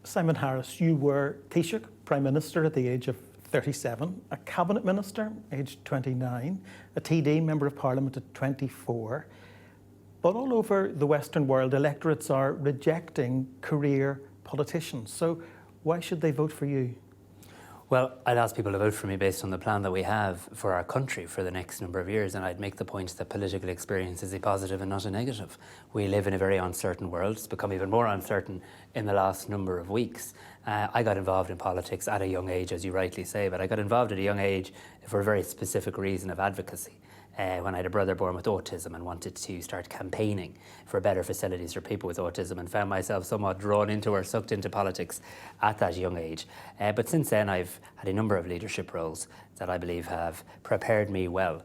Simon Harris, you were Taoiseach Prime Minister at the age of 37, a Cabinet Minister aged 29, a TD Member of Parliament at 24. But all over the Western world, electorates are rejecting career politicians. So why should they vote for you? Well, I'd ask people to vote for me based on the plan that we have for our country for the next number of years, and I'd make the point that political experience is a positive and not a negative. We live in a very uncertain world. It's become even more uncertain in the last number of weeks. I got involved in politics at a young age, as you rightly say, but I got involved at a young age for a very specific reason of advocacy. When I had a brother born with autism and wanted to start campaigning for better facilities for people with autism, and found myself somewhat drawn into or sucked into politics at that young age. But since then I've had a number of leadership roles that I believe have prepared me well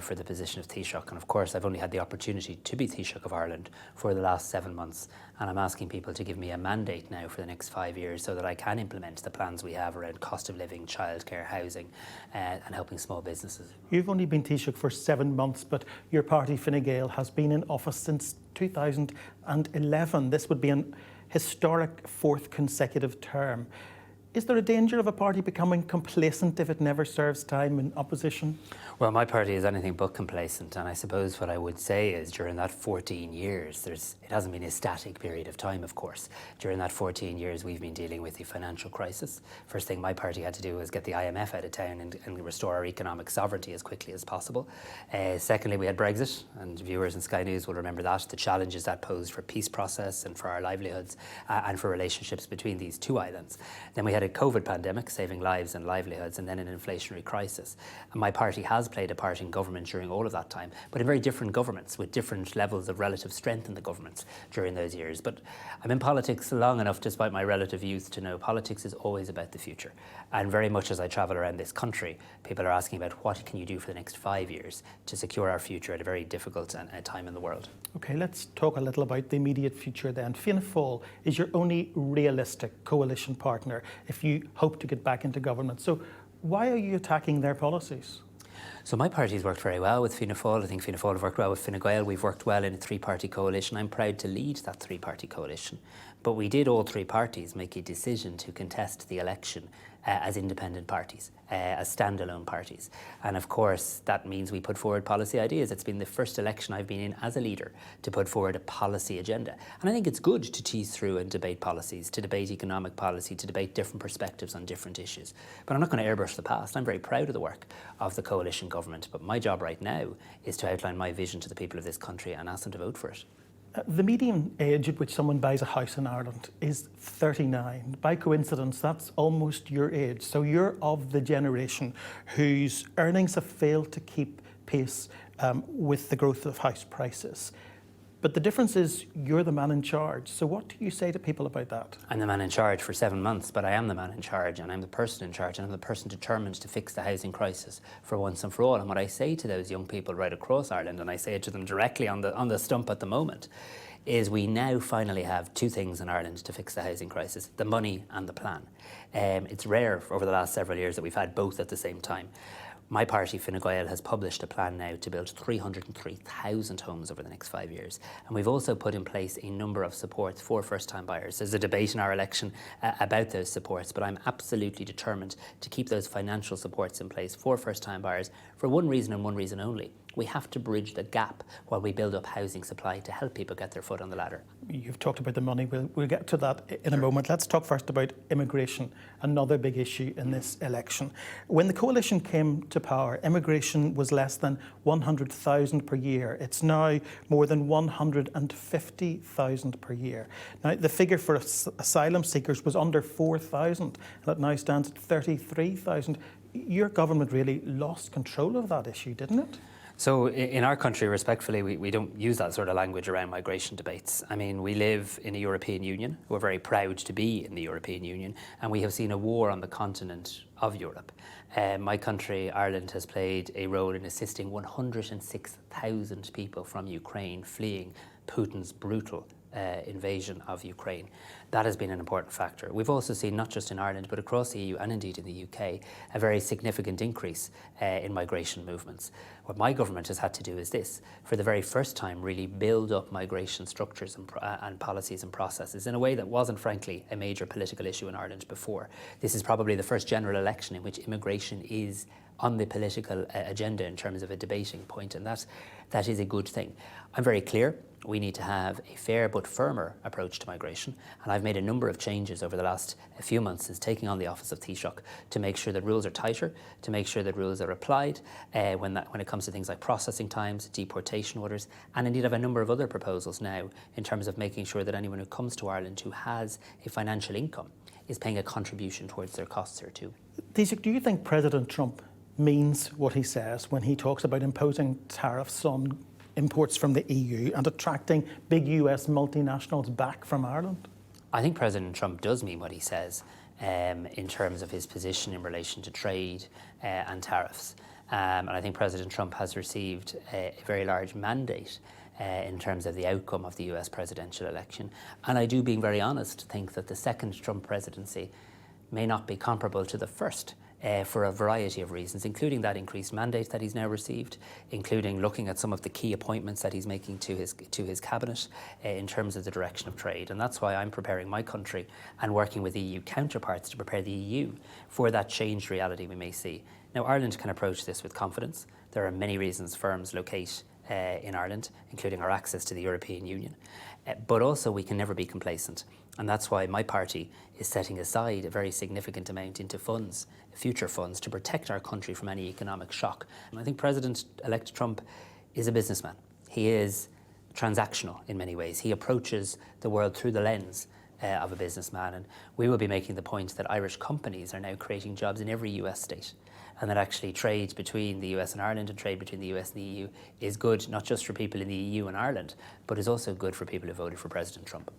for the position of Taoiseach. And of course I've only had the opportunity to be Taoiseach of Ireland for the last 7 months, and I'm asking people to give me a mandate now for the next 5 years so that I can implement the plans we have around cost of living, childcare, housing and helping small businesses. You've only been Taoiseach for 7 months, but your party Fine Gael has been in office since 2011. This would be an historic 4th consecutive term. Is there a danger of a party becoming complacent if it never serves time in opposition? Well, my party is anything but complacent, and I suppose what I would say is during that 14 years, it hasn't been a static period of time, of course. During that 14 years, we've been dealing with the financial crisis. First thing my party had to do was get the IMF out of town and restore our economic sovereignty as quickly as possible. Secondly, we had Brexit, and viewers in Sky News will remember that, the challenges that posed for peace process and for our livelihoods and for relationships between these two islands. Then we had a COVID pandemic, saving lives and livelihoods, and then an inflationary crisis. And my party has played a part in government during all of that time, but in very different governments with different levels of relative strength in the governments during those years. But I'm in politics long enough, despite my relative youth, to know politics is always about the future. And very much as I travel around this country, people are asking about what can you do for the next 5 years to secure our future at a very difficult time in the world. Okay, let's talk a little about the immediate future then. Fianna Fáil is your only realistic coalition partner if you hope to get back into government. So why are you attacking their policies? So my party's worked very well with Fianna Fáil. I think Fianna Fáil have worked well with Fine Gael. We've worked well in a 3-party coalition. I'm proud to lead that 3-party coalition. But we did, all 3 parties, make a decision to contest the election as independent parties, as standalone parties. And of course, that means we put forward policy ideas. It's been the first election I've been in as a leader to put forward a policy agenda. And I think it's good to tease through and debate policies, to debate economic policy, to debate different perspectives on different issues. But I'm not going to airbrush the past. I'm very proud of the work of the coalition government. But my job right now is to outline my vision to the people of this country and ask them to vote for it. The median age at which someone buys a house in Ireland is 39. By coincidence, that's almost your age. So you're of the generation whose earnings have failed to keep pace with the growth of house prices. But the difference is you're the man in charge. So what do you say to people about that? I'm the man in charge for 7 months, but I am the man in charge, and I'm the person in charge, and I'm the person determined to fix the housing crisis for once and for all. And what I say to those young people right across Ireland, and I say it to them directly on the stump at the moment, is we now finally have 2 things in Ireland to fix the housing crisis: the money and the plan. It's rare over the last several years that we've had both at the same time. My party, Fine Gael, has published a plan now to build 303,000 homes over the next 5 years. And we've also put in place a number of supports for first-time buyers. There's a debate in our election about those supports, but I'm absolutely determined to keep those financial supports in place for first-time buyers for one reason and one reason only. We have to bridge the gap while we build up housing supply to help people get their foot on the ladder. You've talked about the money. We'll get to that in a moment. Let's talk first about immigration, another big issue in this election. When the coalition came to power, immigration was less than 100,000 per year. It's now more than 150,000 per year. Now, the figure for asylum seekers was under 4,000, and it now stands at 33,000. Your government really lost control of that issue, didn't it? So in our country, respectfully, we don't use that sort of language around migration debates. I mean, we live in a European Union. We're very proud to be in the European Union, and we have seen a war on the continent of Europe. My country, Ireland, has played a role in assisting 106,000 people from Ukraine fleeing Putin's brutal invasion of Ukraine. That has been an important factor. We've also seen, not just in Ireland, but across the EU and indeed in the UK, a very significant increase in migration movements. What my government has had to do is this, for the very first time, really build up migration structures and policies and processes in a way that wasn't, frankly, a major political issue in Ireland before. This is probably the first general election in which immigration is on the political agenda in terms of a debating point, and that is a good thing. I'm very clear we need to have a fair but firmer approach to migration, and I've made a number of changes over the last few months since taking on the office of Taoiseach to make sure that rules are tighter, to make sure that rules are applied when it comes to things like processing times, deportation orders, and indeed I have a number of other proposals now in terms of making sure that anyone who comes to Ireland who has a financial income is paying a contribution towards their costs here too. Taoiseach, do you think President Trump means what he says when he talks about imposing tariffs on imports from the EU and attracting big US multinationals back from Ireland? I think President Trump does mean what he says in terms of his position in relation to trade and tariffs. And I think President Trump has received a very large mandate in terms of the outcome of the US presidential election. And I do, being very honest, think that the second Trump presidency may not be comparable to the first. For a variety of reasons, including that increased mandate that he's now received, including looking at some of the key appointments that he's making to his cabinet in terms of the direction of trade. And that's why I'm preparing my country and working with EU counterparts to prepare the EU for that changed reality we may see. Now, Ireland can approach this with confidence. There are many reasons firms locate in Ireland, including our access to the European Union. But also we can never be complacent. And that's why my party is setting aside a very significant amount into funds, future funds, to protect our country from any economic shock. And I think President-elect Trump is a businessman. He is transactional in many ways. He approaches the world through the lens of a businessman. And we will be making the point that Irish companies are now creating jobs in every US state, and that actually trade between the US and Ireland and trade between the US and the EU is good, not just for people in the EU and Ireland, but is also good for people who voted for President Trump.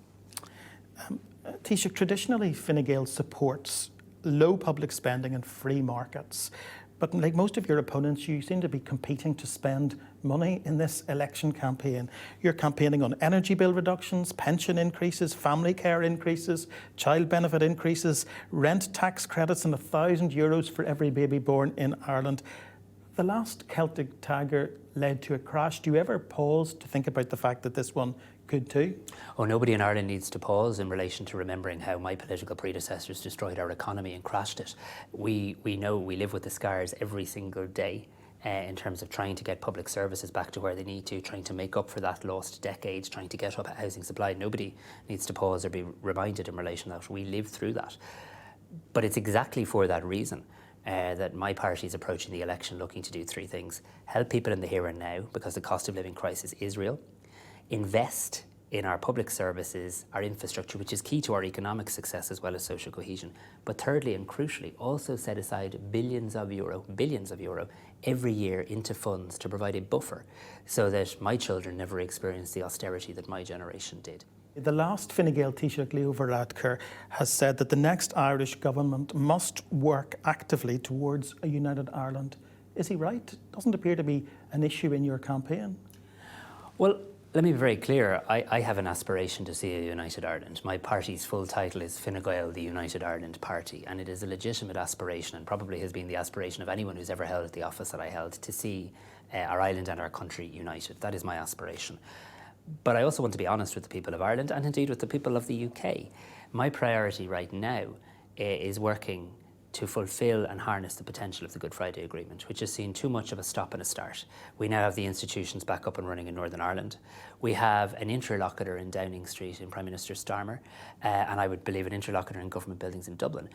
Taoiseach, traditionally Fine Gael supports low public spending and free markets. But like most of your opponents, you seem to be competing to spend money in this election campaign. You're campaigning on energy bill reductions, pension increases, family care increases, child benefit increases, rent tax credits and €1,000 for every baby born in Ireland. The last Celtic Tiger led to a crash. Do you ever pause to think about the fact that this one could too? Oh, nobody in Ireland needs to pause in relation to remembering how my political predecessors destroyed our economy and crashed it. We know we live with the scars every single day in terms of trying to get public services back to where they need to, trying to make up for that lost decades, trying to get up housing supply. Nobody needs to pause or be reminded in relation to that. We lived through that. But it's exactly for that reason that my party is approaching the election looking to do three things. Help people in the here and now, because the cost of living crisis is real. Invest in our public services, our infrastructure, which is key to our economic success as well as social cohesion. But thirdly and crucially, also set aside billions of euro every year into funds to provide a buffer so that my children never experience the austerity that my generation did. The last Fine Gael Taoiseach Leo Varadkar has said that the next Irish government must work actively towards a united Ireland. Is he right? It doesn't appear to be an issue in your campaign. Well, let me be very clear. I have an aspiration to see a united Ireland. My party's full title is Fine Gael, the United Ireland Party, and it is a legitimate aspiration and probably has been the aspiration of anyone who's ever held the office that I held to see our island and our country united. That is my aspiration. But I also want to be honest with the people of Ireland and indeed with the people of the UK. My priority right now is working to fulfil and harness the potential of the Good Friday Agreement, which has seen too much of a stop and a start. We now have the institutions back up and running in Northern Ireland. We have an interlocutor in Downing Street in Prime Minister Starmer, and I would believe an interlocutor in government buildings in Dublin.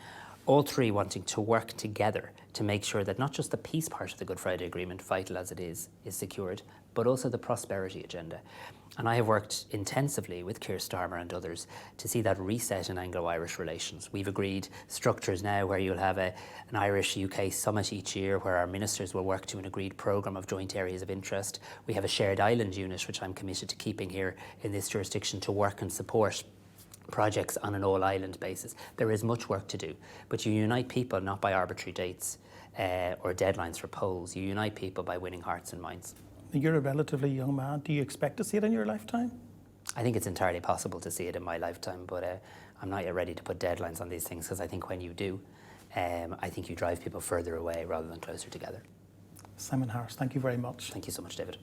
All three wanting to work together to make sure that not just the peace part of the Good Friday Agreement, vital as it is secured, but also the prosperity agenda. And I have worked intensively with Keir Starmer and others to see that reset in Anglo-Irish relations. We've agreed structures now where you'll have an Irish-UK summit each year where our ministers will work to an agreed programme of joint areas of interest. We have a shared island unit, which I'm committed to keeping here in this jurisdiction to work and support projects on an all-island basis. There is much work to do, but you unite people not by arbitrary dates or deadlines for polls. You unite people by winning hearts and minds. You're a relatively young man. Do you expect to see it in your lifetime? I think it's entirely possible to see it in my lifetime, but I'm not yet ready to put deadlines on these things, because I think when you do, I think you drive people further away rather than closer together. Simon Harris, thank you very much. Thank you so much, David.